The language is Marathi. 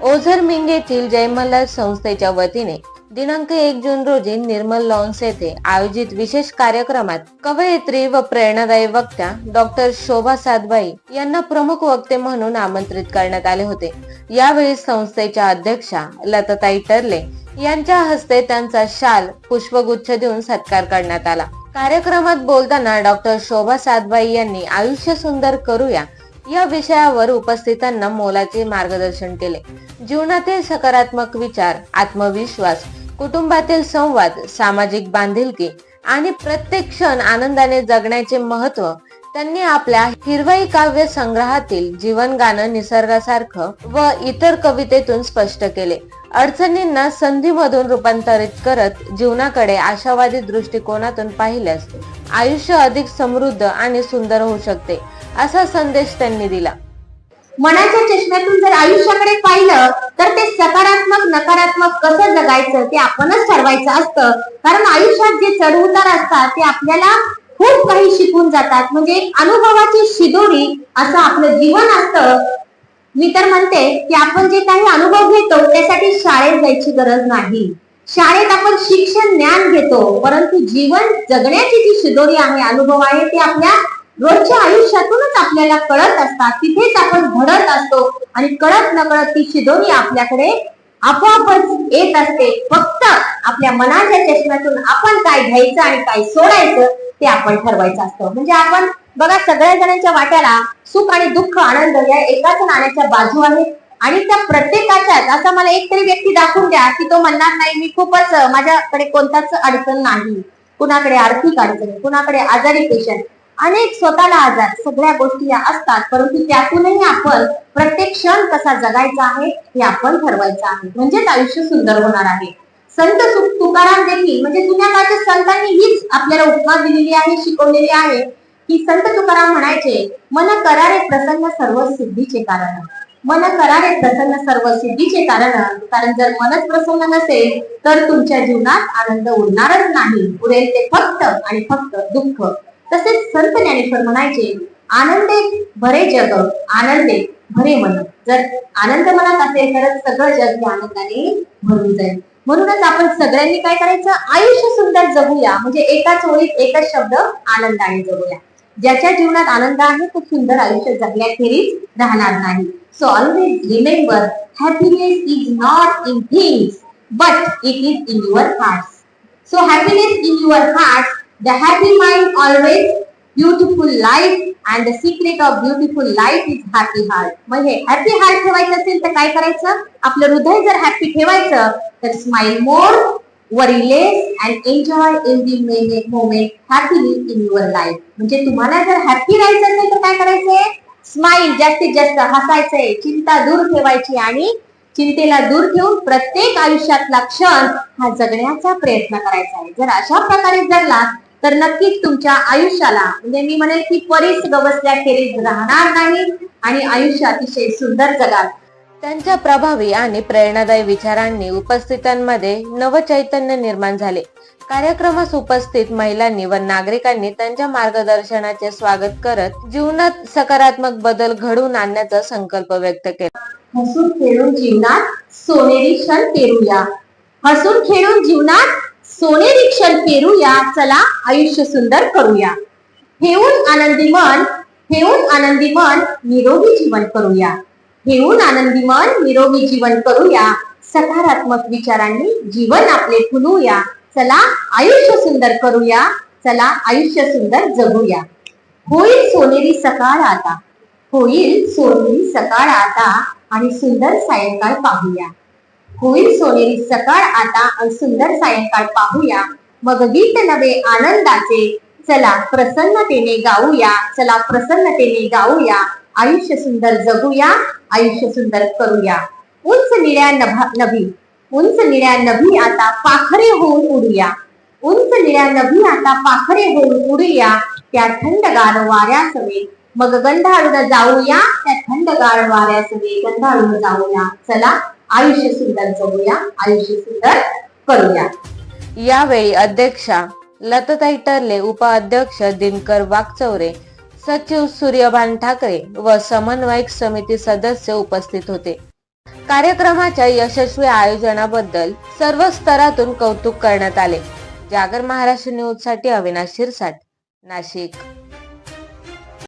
ओझरमिंग येथील जयमल्लाल संस्थेच्या वतीने दिनांक 1 जून रोजी निर्मल लॉन्स येथे आयोजित विशेष कार्यक्रमात कवयित्री व प्रेरणादायी वक्त्या डॉक्टर शोभा सादबाई यांना प्रमुख वक्ते म्हणून आमंत्रित करण्यात आले होते। यावेळी संस्थेच्या अध्यक्षा लताताई टर्ले यांच्या हस्ते त्यांचा शाल पुष्पगुच्छ देऊन सत्कार करण्यात आला। कार्यक्रमात बोलताना डॉक्टर शोभा सादबाई यांनी आयुष्य सुंदर करूया या विषयावर उपस्थितांना मोलाचे मार्गदर्शन केले। जीवनातील सकारात्मक विचार, आत्मविश्वास, कुटुंबातील संवाद, सामाजिक बांधिलकी आणि प्रत्येक क्षण आनंदाने जगण्याचे महत्त्व त्यांनी आपल्या हिरवाई काव्य संग्रहातील जीवन गाणं निसर्गासारखं व इतर कवितेतून स्पष्ट केले। अडचणींना संधीमधून रूपांतरित करत जीवनाकडे आशावादी दृष्टिकोनातून पाहिल्यास आयुष्य अधिक समृद्ध आणि सुंदर होऊ शकते, असा संदेश त्यांनी दिला। मनाच्या चष्म्यातून जर आयुष्याकडे पाहिलं तर ते सकारात्मक नकारात्मक कसं जगायचं ते आपणच ठरवायचं असतं। कारण आयुष्यात जे चढउतार असतात ते आपल्याला खूप काही शिकून जातात। म्हणजे अनुभवाची शिदोरी असं आपलं जीवन असतं। मी तर म्हणते की आपण जे काही अनुभव घेतो त्यासाठी शाळेत जायची गरज नाही। शाळेत आपण शिक्षण ज्ञान घेतो, परंतु जीवन जगण्याची जी शिदोरी आहे, अनुभव आहे, ते आपल्या रोजच्या आयुष्यातूनच आपल्याला कळत असतात। तिथेच आपण घडत असतो आणि कळत नकळत ती शिदोरी आपल्याकडे आपोआपच येत असते। फक्त आपल्या मनाच्या चष्म्यातून आपण काय घ्यायचं आणि काय सोडायचं ते आपण ठरवायचं असतं। म्हणजे आपण बघा, सगळ्या जणांच्या वाट्याला सुख आणि दुःख, आनंद या एकाच नाण्याच्या बाजू आहेत आणि त्या प्रत्येकाच्याच असं मला एक तरी व्यक्ती दाखवून द्या की तो म्हणणार नाही मी खूपच, माझ्याकडे कोणताच अडचण नाही। कुणाकडे आर्थिक अडचण, कुणाकडे आजारी पेशंट, अनेक स्वतःला आजार, सगळ्या गोष्टी या असतात, परंतु त्यातूनही आपण प्रत्येक क्षण कसा जगायचा आहे हे आपण ठरवायचं आहे, म्हणजेच आयुष्य सुंदर होणार आहे। संत तुकाराम देखील, म्हणजे जुन्या काळच्या संतांनी हीच आपल्याला उपमा दिलेली आहे, शिकवलेली आहे की संत तुकाराम म्हणायचे, मन करारे प्रसन्न सर्व सिद्धीचे कारण। मन करारे प्रसन्न सर्व सिद्धीचे कारण, कारण जर मनच प्रसन्न नसेल तर तुमच्या जीवनात आनंद उरणारच नाही, उरेल ते फक्त आणि फक्त दुःख। तसेच संत ज्ञानेश्वर म्हणायचे, आनंदे भरे जग, आनंदे भरे मन। जर आनंद मनात असेल तरच सगळं जग हे आनंदाने भरून जाईल। म्हणूनच आपण सगळ्यांनी काय करायचं, आयुष्य सुंदर जगूया। म्हणजे एकाच ओळीत एकच शब्द, आनंदाने जगूया। ज्याच्या जीवनात आनंद आहे तो सुंदर आयुष्य जगल्याखेरीज राहणार नाही। So always remember, happiness is not in things but it is in your hearts. So happiness in your hearts, the happy mind always beautiful life and the secret of beautiful life is happy heart। म्हणजे हॅपी हार्ट ठेवायचं असेल तर काय करायचं, आपलं हृदय जर हॅपी ठेवायचं तर smile more, worry less and enjoy every moment happily in your life. म्हणजे तुम्हाला जर हॅपी राहायचं असेल तर काय करायचंय, स्माइल, जास्तीत जास्त हसायचंय, चिंता दूर ठेवायची आणि चिंतेला दूर ठेवून प्रत्येक आयुष्यातला क्षण हा जगण्याचा प्रयत्न करायचा आहे। जर अशा प्रकारे जगला तर नक्कीच तुमच्या आयुष्याला, म्हणजे मी म्हणेल की परीस गवसल्याखेरीज राहणार नाही आणि आयुष्य अतिशय सुंदर जगाल। त्यांच्या प्रभावी आणि प्रेरणादायी विचारांनी उपस्थितांमध्ये नवचैतन्य निर्माण झाले। कार्यक्रमास उपस्थित महिलांनी व नागरिकांनी त्यांच्या मार्गदर्शनाचे स्वागत करत जीवनात सकारात्मक बदल घडवून आणण्याचा संकल्प व्यक्त केला। हसून खेळून जीवनात सोनेरी क्षण पेरूया, हसून खेळून जीवनात सोनेरी क्षण पेरूया, चला आयुष्य सुंदर करूया। ठेवून आनंदी मन, ठेवून आनंदी मन निरोगी जीवन करूया। ठेवून आनंदी मन निरोगी जीवन करूया, सकारात्मक विचारांनी जीवन आपले फुलूया, चला आयुष्य सुंदर करूया, चला आयुष्य सुंदर जगूया। होईल सोनेरी सकाळ आता, होईल सोनेरी सकाळ आता आणि सुंदर सायंकाळ पाहूया। होईल सोनेरी सकाळ आता आणि सुंदर सायंकाळ पाहूया, मग गीत नवे आनंदाचे, चला प्रसन्नतेने गाऊया, चला प्रसन्नतेने गाऊया, आयुष्य सुंदर जगूया, आयुष्य सुंदर करूया। उंच निळ्या नभी, उंच निळ्या नभी आता पाखरे होऊन उडूया, उंच निळ्या नभी आता पाखरे होऊन उडूया, त्या थंडगार वाऱ्यासवे मग गंधाळून जाऊया, त्या थंडगार वाऱ्यासवे गंधाळून जाऊया, चला आयुष्य सुंदर जगूया, आयुष्य सुंदर करूया। यावेळी अध्यक्षा लताताई टर्ले, उपाध्यक्ष दिनकर वाकचौरे, सचिव सूर्यभान ठाकरे व समन्वयक समिती सदस्य उपस्थित होते। कार्यक्रमाच्या यशस्वी आयोजनाबद्दल सर्व स्तरातून कौतुक करण्यात आले. जागर महाराष्ट्र न्यूज साठी अविनाश शिरसाट, नाशिक.